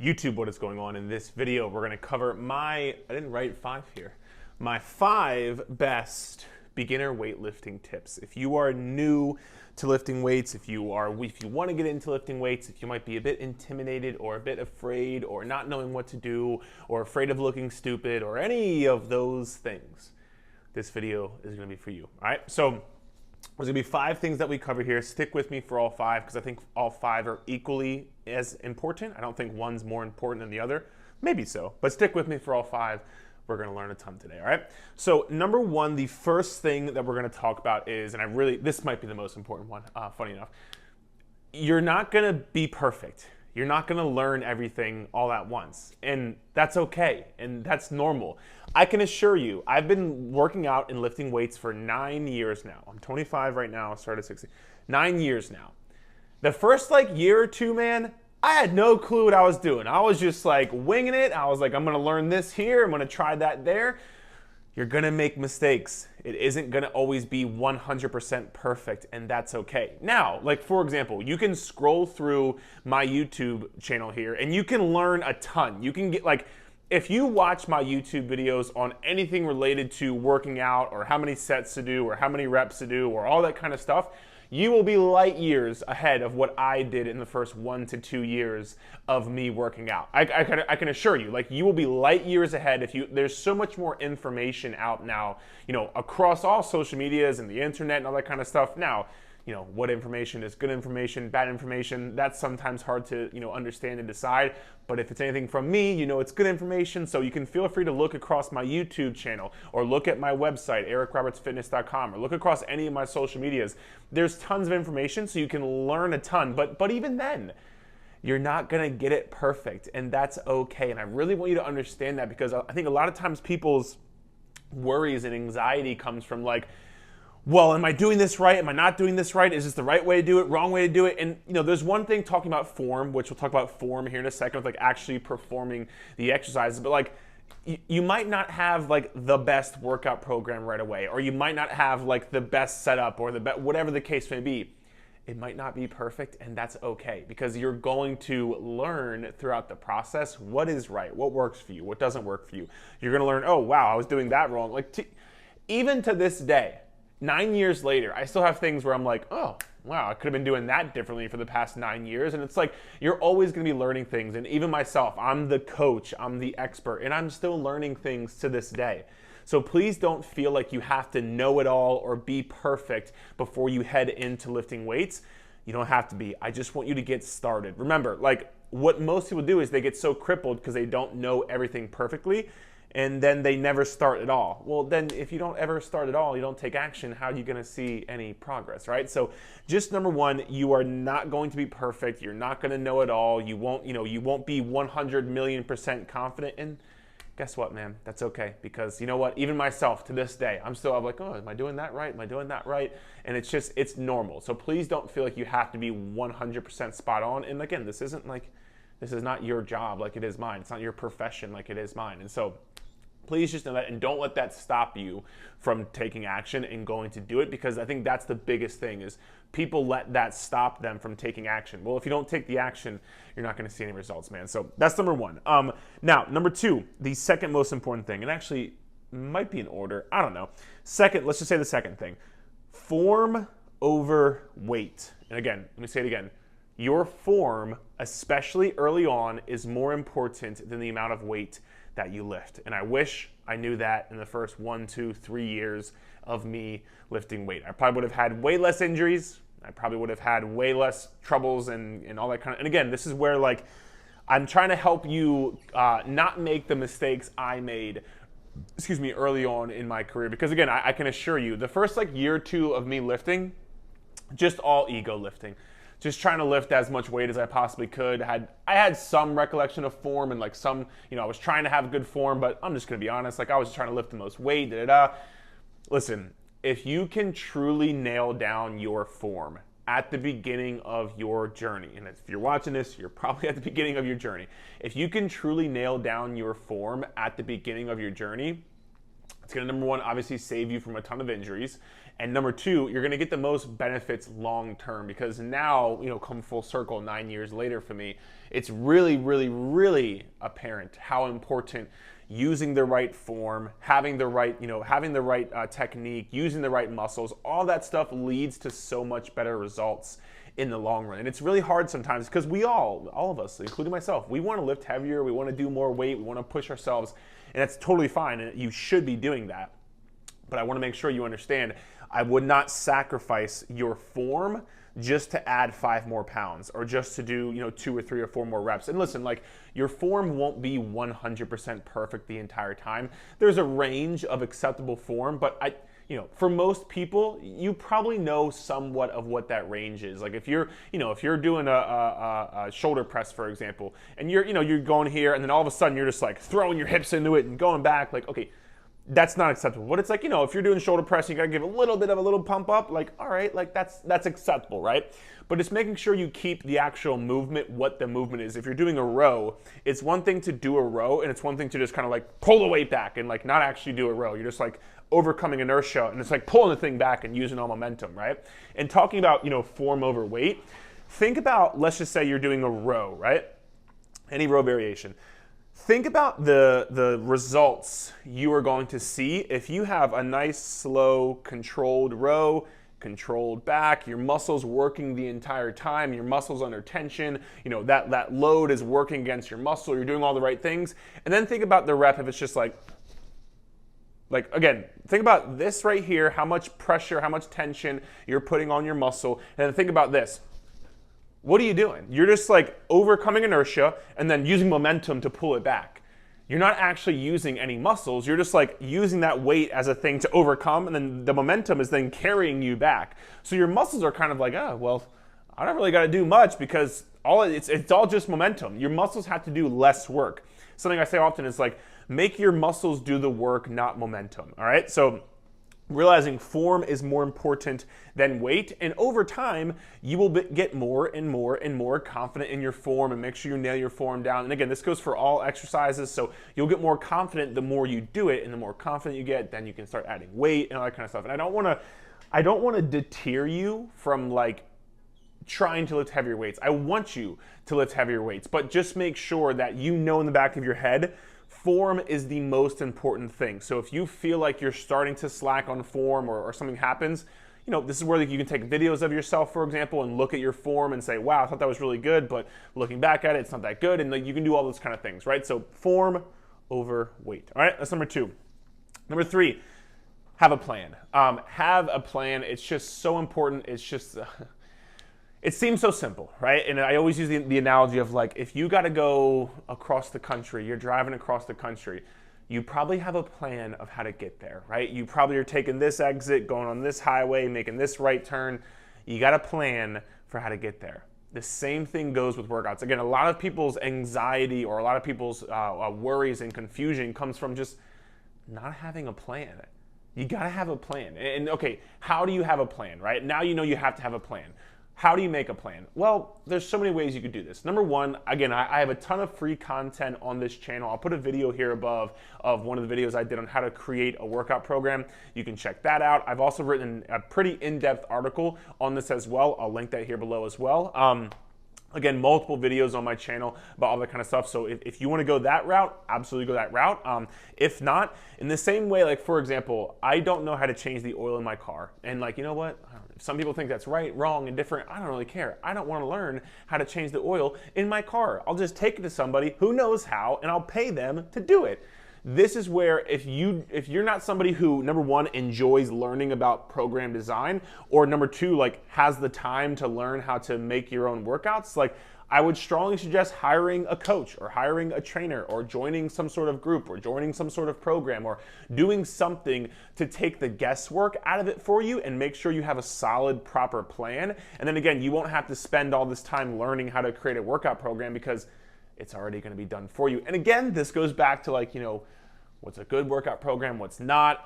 YouTube, what is going on. In this video, we're going to cover I didn't write 5 here, my 5 best beginner weightlifting tips. If you are new to lifting weights, if you want to get into lifting weights, if you might be a bit intimidated or a bit afraid or not knowing what to do or afraid of looking stupid or any of those things, this video is going to be for you. All right, so there's going to be 5 things that we cover here. Stick with me for all 5 because I think all 5 are equally as important. I don't think one's more important than the other. Maybe so, but stick with me for all 5. We're going to learn a ton today, all right? So number 1, the first thing that we're going to talk about is, and this might be the most important one, funny enough, you're not going to be perfect. You're not going to learn everything all at once, and that's okay, and that's normal. I can assure you, I've been working out and lifting weights for 9 years now. I'm 25 right now, I started 16. 9 years now. The first year or two, man, I had no clue what I was doing. I was just winging it. I was like, I'm going to learn this here. I'm going to try that there. You're going to make mistakes. It isn't going to always be 100% perfect, and that's okay. Now, for example, you can scroll through my YouTube channel here, and you can learn a ton. You can get, if you watch my YouTube videos on anything related to working out or how many sets to do or how many reps to do or all that kind of stuff, you will be light years ahead of what I did in the first 1 to 2 years of me working out. I can assure you, you will be light years ahead if you. There's so much more information out now, across all social medias and the internet and all that kind of stuff. Now, what information is good information, bad information, that's sometimes hard to, understand and decide. But if it's anything from me, it's good information. So you can feel free to look across my YouTube channel or look at my website, ericrobertsfitness.com, or look across any of my social medias. There's tons of information so you can learn a ton. But even then, you're not going to get it perfect, and that's okay. And I really want you to understand that, because I think a lot of times people's worries and anxiety comes from well, am I doing this right? Am I not doing this right? Is this the right way to do it, wrong way to do it? And there's one thing talking about form, which we'll talk about form here in a second, with actually performing the exercises, but you might not have the best workout program right away, or you might not have the best setup or whatever the case may be. It might not be perfect, and that's okay, because you're going to learn throughout the process what is right, what works for you, what doesn't work for you. You're going to learn, oh wow, I was doing that wrong. Even to this day, 9 years later, I still have things where I'm oh, wow, I could have been doing that differently for the past 9 years. And it's you're always going to be learning things. And even myself, I'm the coach, I'm the expert, and I'm still learning things to this day. So please don't feel like you have to know it all or be perfect before you head into lifting weights. You don't have to be. I just want you to get started. Remember, what most people do is they get so crippled because they don't know everything perfectly, and then they never start at all. Well, then if you don't ever start at all, you don't take action, how are you going to see any progress, right? So just number 1, you are not going to be perfect. You're not going to know it all. You won't be 100,000,000% confident. And guess what, man? That's okay, because you know what? Even myself to this day, I'm oh, am I doing that right? Am I doing that right? And it's normal. So please don't feel like you have to be 100% spot on. And again, this is not your job like it is mine. It's not your profession like it is mine. And so please just know that, and don't let that stop you from taking action and going to do it, because I think that's the biggest thing, is people let that stop them from taking action. Well, if you don't take the action, you're not going to see any results, man. So that's number 1. Now, number 2, the second most important thing, and actually might be in order, I don't know. Second, let's just say the second thing, form over weight. And again, let me say it again. Your form, especially early on, is more important than the amount of weight that you lift. And I wish I knew that in the first 1, 2, 3 years of me lifting weight. I probably would have had way less injuries. I probably would have had way less troubles and all that kind of. And again, this is where I'm trying to help you not make the mistakes I made, early on in my career. Because again, I can assure you, the first year or 2 of me lifting, just all ego lifting. Just trying to lift as much weight as I possibly could. I had some recollection of form and some, I was trying to have good form, but I'm just going to be honest, I was trying to lift the most weight, Listen, if you can truly nail down your form at the beginning of your journey, and if you're watching this, you're probably at the beginning of your journey. If you can truly nail down your form at the beginning of your journey, It's going to, number one, obviously save you from a ton of injuries. And number two, you're going to get the most benefits long term, because now, come full circle 9 years later for me, it's really, really, really apparent how important using the right form, having the right, technique, using the right muscles, all that stuff leads to so much better results in the long run. And it's really hard sometimes because we all of us, including myself, we want to lift heavier, we want to do more weight, we want to push ourselves, and that's totally fine, and you should be doing that. But I want to make sure you understand, I would not sacrifice your form just to add 5 more pounds or just to do 2 or 3 or 4 more reps. And listen, like, your form won't be 100% perfect the entire time. There's a range of acceptable form, but for most people, you probably know somewhat of what that range is. Like if you're doing a shoulder press, for example, and you're going here, and then all of a sudden you're just like throwing your hips into it and going back, like, okay, that's not acceptable. But it's like, if you're doing shoulder press, you gotta give a little bit of a little pump up, like, all right, like that's acceptable, right? But it's making sure you keep the actual movement, what the movement is. If you're doing a row, it's one thing to do a row, and it's one thing to just kind of like pull the weight back and like not actually do a row. You're just like overcoming inertia, and it's like pulling the thing back and using all momentum, right? And talking about, form over weight, think about, let's just say you're doing a row, right? Any row variation. Think about the results you are going to see if you have a nice, slow, controlled row, controlled back, your muscles working the entire time, your muscles under tension, that load is working against your muscle, you're doing all the right things. And then think about the rep if it's just like again, think about this right here, how much pressure, how much tension you're putting on your muscle, and then think about this. What are you doing? You're just like overcoming inertia and then using momentum to pull it back. You're not actually using any muscles. You're just like using that weight as a thing to overcome, and then the momentum is then carrying you back. So your muscles are kind of like, oh, well, I don't really got to do much because it's all just momentum. Your muscles have to do less work. Something I say often is like, make your muscles do the work, not momentum. All right? So realizing form is more important than weight, and over time you will get more and more and more confident in your form, and make sure you nail your form down. And again, this goes for all exercises, so you'll get more confident the more you do it, and the more confident you get, then you can start adding weight and all that kind of stuff. And I don't want to deter you from like trying to lift heavier weights. I want you to lift heavier weights, but just make sure that in the back of your head, form is the most important thing. So if you feel like you're starting to slack on form or something happens, this is where you can take videos of yourself, for example, and look at your form and say, wow, I thought that was really good, but looking back at it, it's not that good. And you can do all those kind of things, right? So form over weight. All right, that's number 2. Number 3, have a plan. Have a plan. It's just so important. It's just... It seems so simple, right? And I always use the analogy of like, if you got to go across the country, you're driving across the country, you probably have a plan of how to get there, right? You probably are taking this exit, going on this highway, making this right turn. You got a plan for how to get there. The same thing goes with workouts. Again, a lot of people's anxiety or a lot of people's worries and confusion comes from just not having a plan. You got to have a plan. And okay, how do you have a plan, right? Now you have to have a plan. How do you make a plan? Well, there's so many ways you could do this. Number 1, again, I have a ton of free content on this channel. I'll put a video here above of one of the videos I did on how to create a workout program. You can check that out. I've also written a pretty in-depth article on this as well. I'll link that here below as well. Again, multiple videos on my channel about all that kind of stuff. So if you want to go that route, absolutely go that route. If not, in the same way, like for example, I don't know how to change the oil in my car. And like, you know what? Some people think that's right, wrong, and different. I don't really care. I don't want to learn how to change the oil in my car. I'll just take it to somebody who knows how, and I'll pay them to do it. This is where if you're not somebody who, number 1, enjoys learning about program design, or number 2, like has the time to learn how to make your own workouts, like I would strongly suggest hiring a coach or hiring a trainer or joining some sort of group or joining some sort of program or doing something to take the guesswork out of it for you and make sure you have a solid, proper plan. And then again, you won't have to spend all this time learning how to create a workout program because it's already going to be done for you. And again, this goes back to like, what's a good workout program, what's not.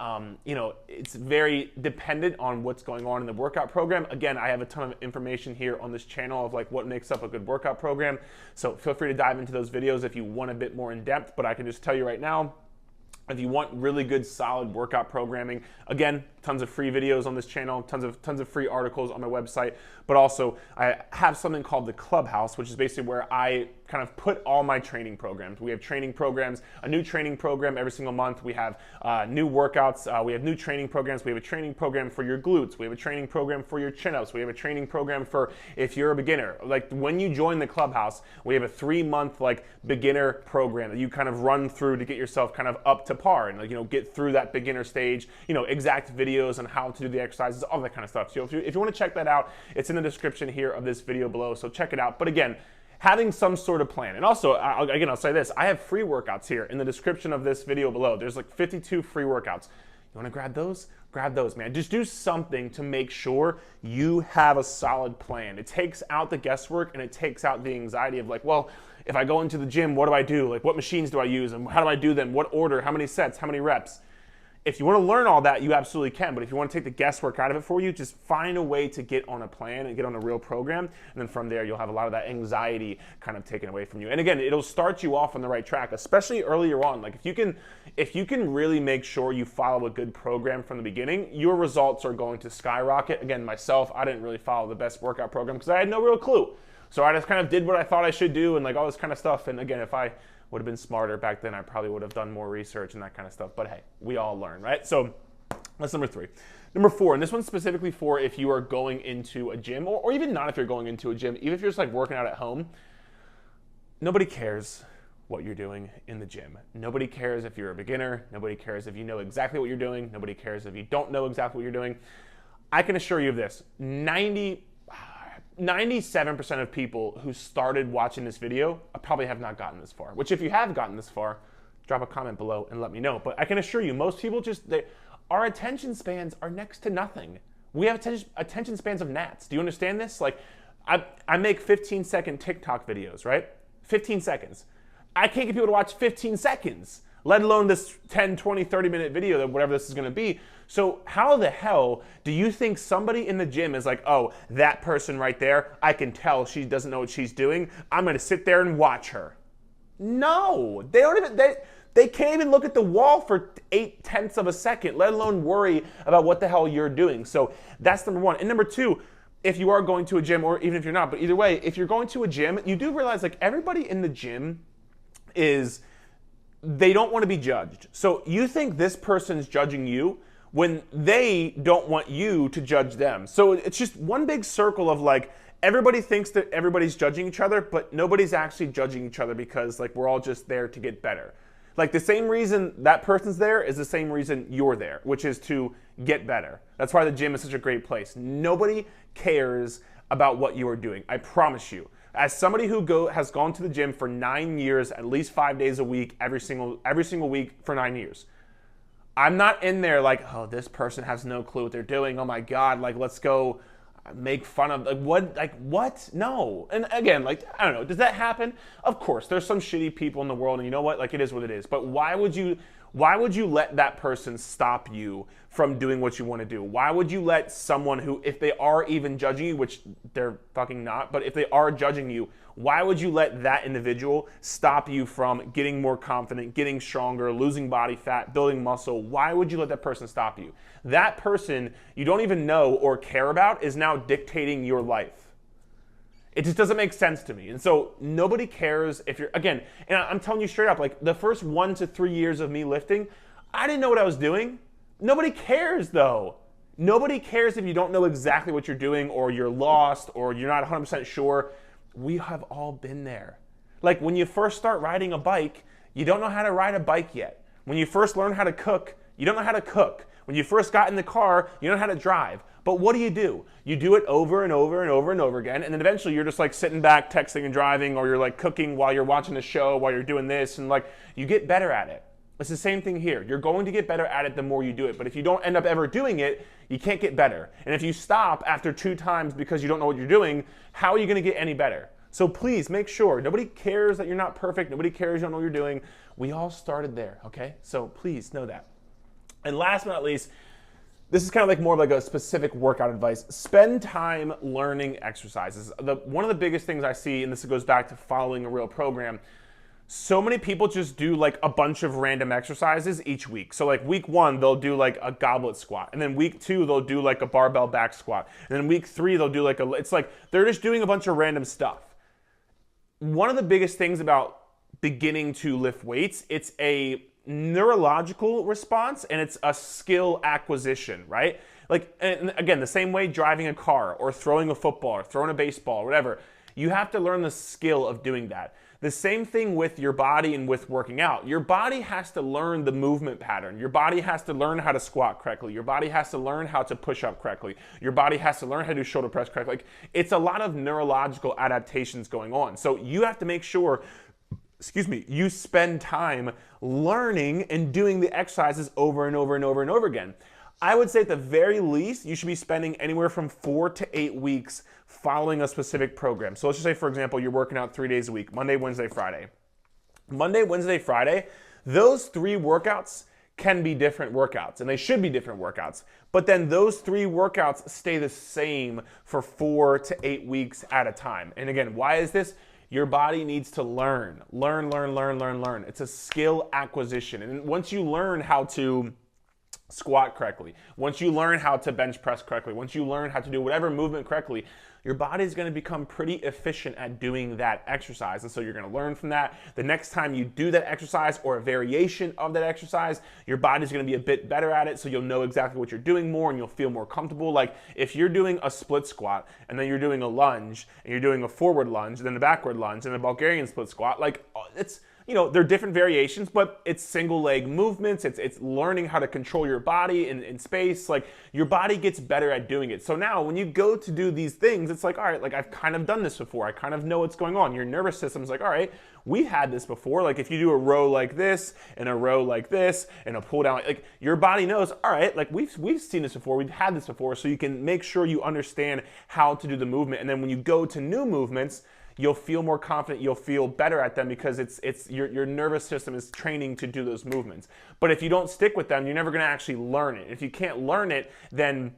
It's very dependent on what's going on in the workout program. Again, I have a ton of information here on this channel of like what makes up a good workout program. So feel free to dive into those videos if you want a bit more in depth, but I can just tell you right now, If you want really good, solid workout programming, again, tons of free videos on this channel, tons of free articles on my website, but also I have something called the Clubhouse, which is basically where I kind of put all my training programs. We have training programs, a new training program every single month. We have new workouts. We have new training programs. We have a training program for your glutes. We have a training program for your chin-ups. We have a training program for if you're a beginner. Like when you join the Clubhouse, we have a 3-month like beginner program that you kind of run through to get yourself kind of up to par and like, get through that beginner stage, exact videos on how to do the exercises, all that kind of stuff. So if you want to check that out, it's in the description here of this video below, so check it out. But again, having some sort of plan. And also, I'll say this, I have free workouts here in the description of this video below. There's like 52 free workouts. You want to grab those? Grab those, man. Just do something to make sure you have a solid plan. It takes out the guesswork and it takes out the anxiety of like, well, if I go into the gym, what do I do? Like, what machines do I use? And how do I do them? What order? How many sets? How many reps? If you want to learn all that, you absolutely can. But if you want to take the guesswork out of it for you, just find a way to get on a plan and get on a real program. And then from there, you'll have a lot of that anxiety kind of taken away from you. And again, it'll start you off on the right track, especially earlier on. Like if you can really make sure you follow a good program from the beginning, your results are going to skyrocket. Again, myself, I didn't really follow the best workout program because I had no real clue. So I just kind of did what I thought I should do and like all this kind of stuff. And again, if I would have been smarter back then, I probably would have done more research and that kind of stuff. But hey, we all learn, right? So that's number 3. Number 4, and this one's specifically for if you are going into a gym, or even not if you're going into a gym, even if you're just like working out at home, nobody cares what you're doing in the gym. Nobody cares if you're a beginner. Nobody cares if you know exactly what you're doing. Nobody cares if you don't know exactly what you're doing. I can assure you of this, 97% of people who started watching this video probably have not gotten this far, which if you have gotten this far, drop a comment below and let me know. But I can assure you, most people our attention spans are next to nothing. We have attention spans of gnats. Do you understand this? Like, I make 15-second TikTok videos, right? 15 seconds. I can't get people to watch 15 seconds, let alone this 10, 20, 30-minute video, that whatever this is going to be. So how the hell do you think somebody in the gym is like, oh, that person right there, I can tell she doesn't know what she's doing. I'm going to sit there and watch her. No, they can't even look at the wall for 0.8 of a second, let alone worry about what the hell you're doing. So that's number 1. And number 2, if you are going to a gym, or even if you're not, but either way, if you're going to a gym, you do realize like everybody in the gym they don't want to be judged. So you think this person's judging you when they don't want you to judge them. So it's just one big circle of like, everybody thinks that everybody's judging each other, but nobody's actually judging each other because like we're all just there to get better. Like the same reason that person's there is the same reason you're there, which is to get better. That's why the gym is such a great place. Nobody cares about what you are doing. I promise you. As somebody who has gone to the gym for 9 years, at least 5 days a week, every single week for 9 years, I'm not in there like, oh, this person has no clue what they're doing. Oh my God, like let's go make fun of what? No. And again, like I don't know, does that happen? Of course, there's some shitty people in the world, and you know what? Like it is what it is. But why would you let that person stop you from doing what you want to do? Why would you let someone who, if they are even judging you, which they're fucking not, but if they are judging you, why would you let that individual stop you from getting more confident, getting stronger, losing body fat, building muscle? Why would you let that person stop you? That person you don't even know or care about is now dictating your life. It just doesn't make sense to me. And so nobody cares if you're, again, and I'm telling you straight up, like the first 1 to 3 years of me lifting, I didn't know what I was doing. Nobody cares though. Nobody cares if you don't know exactly what you're doing, or you're lost, or you're not 100% sure. We have all been there. Like when you first start riding a bike, you don't know how to ride a bike yet. When you first learn how to cook, you don't know how to cook. When you first got in the car, you don't know how to drive. But what do? You do it over and over and over and over again, and then eventually you're just like sitting back, texting and driving, or you're like cooking while you're watching a show, while you're doing this, and like you get better at it. It's the same thing here. You're going to get better at it the more you do it. But if you don't end up ever doing it, you can't get better. And if you stop after 2 times because you don't know what you're doing, how are you going to get any better? So please make sure, nobody cares that you're not perfect. Nobody cares you don't know what you're doing. We all started there, okay? So please know that. And last but not least, this is kind of like more of like a specific workout advice. Spend time learning exercises. One of the biggest things I see, and this goes back to following a real program, So many people just do like a bunch of random exercises each week. So like week 1, they'll do like a goblet squat. And then week 2, they'll do like a barbell back squat. And then week 3, they'll do like it's like they're just doing a bunch of random stuff. One of the biggest things about beginning to lift weights, it's a neurological response and it's a skill acquisition, right? Like, and again, the same way driving a car or throwing a football or throwing a baseball or whatever, you have to learn the skill of doing that. The same thing with your body and with working out. Your body has to learn the movement pattern. Your body has to learn how to squat correctly. Your body has to learn how to push up correctly. Your body has to learn how to do shoulder press correctly. Like, it's a lot of neurological adaptations going on. So you have to make sure, you spend time learning and doing the exercises over and over and over and over again. I would say at the very least, you should be spending anywhere from 4 to 8 weeks following a specific program. So let's just say, for example, you're working out 3 days a week, Monday, Wednesday, Friday. Monday, Wednesday, Friday, those 3 workouts can be different workouts, and they should be different workouts. But then those 3 workouts stay the same for 4 to 8 weeks at a time. And again, why is this? Your body needs to learn. It's a skill acquisition. And once you learn how to squat correctly, once you learn how to bench press correctly, once you learn how to do whatever movement correctly, your body is going to become pretty efficient at doing that exercise. And so you're going to learn from that. The next time you do that exercise or a variation of that exercise, your body's going to be a bit better at it. So you'll know exactly what you're doing more and you'll feel more comfortable. Like if you're doing a split squat and then you're doing a lunge and you're doing a forward lunge and then a backward lunge and a Bulgarian split squat, like it's, you know, they're different variations, but it's single leg movements. It's learning how to control your body in space. Like your body gets better at doing it. So now when you go to do these things, it's like, all right, like I've kind of done this before. I kind of know what's going on. Your nervous system's like, all right, we've had this before. Like if you do a row like this and a row like this and a pull down, like your body knows, all right, like we've seen this before. We've had this before. So you can make sure you understand how to do the movement. And then when you go to new movements, you'll feel more confident, you'll feel better at them because it's your nervous system is training to do those movements. But if you don't stick with them, you're never going to actually learn it. If you can't learn it, then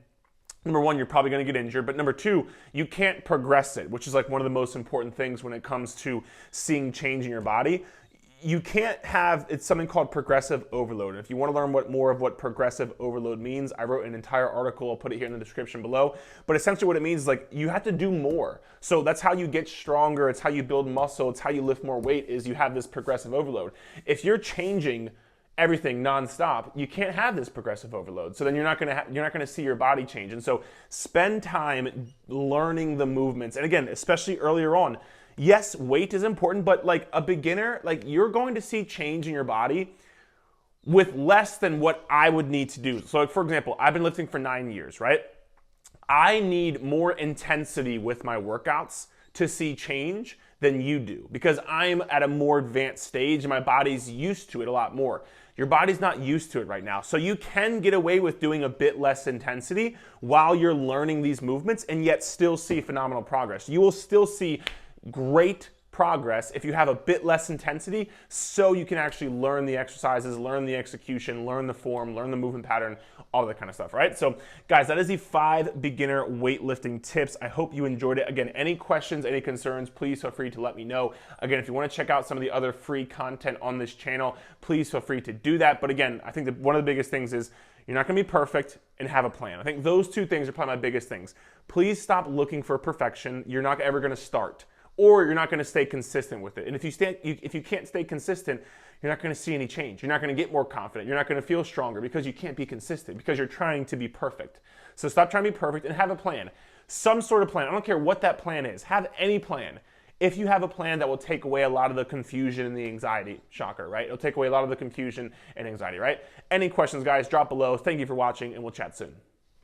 number 1, you're probably going to get injured. But number 2, you can't progress it, which is like one of the most important things when it comes to seeing change in your body. You can't have, it's something called progressive overload. If you want to learn more of what progressive overload means, I wrote an entire article, I'll put it here in the description below. But essentially what it means is like you have to do more. So that's how you get stronger, it's how you build muscle, it's how you lift more weight, is you have this progressive overload. If you're changing everything nonstop, you can't have this progressive overload. So then you're not going to see your body change. And so spend time learning the movements. And again, especially earlier on, yes, weight is important, but like a beginner, like you're going to see change in your body with less than what I would need to do. So like, for example, I've been lifting for 9 years, right? I need more intensity with my workouts to see change than you do because I'm at a more advanced stage and my body's used to it a lot more. Your body's not used to it right now. So you can get away with doing a bit less intensity while you're learning these movements and yet still see phenomenal progress. You will still see great progress if you have a bit less intensity so you can actually learn the exercises, learn the execution, learn the form, learn the movement pattern, all that kind of stuff, right? So guys, that is the 5 beginner weightlifting tips. I hope you enjoyed it. Again, any questions, any concerns, please feel free to let me know. Again, if you want to check out some of the other free content on this channel, please feel free to do that. But again, I think that one of the biggest things is you're not going to be perfect and have a plan. I think those 2 things are probably my biggest things. Please stop looking for perfection. You're not ever going to start. Or you're not going to stay consistent with it. And if you can't stay consistent, you're not going to see any change. You're not going to get more confident. You're not going to feel stronger because you can't be consistent because you're trying to be perfect. So stop trying to be perfect and have a plan. Some sort of plan. I don't care what that plan is. Have any plan. If you have a plan that will take away a lot of the confusion and the anxiety, shocker, right? It'll take away a lot of the confusion and anxiety, right? Any questions, guys, drop below. Thank you for watching, and we'll chat soon.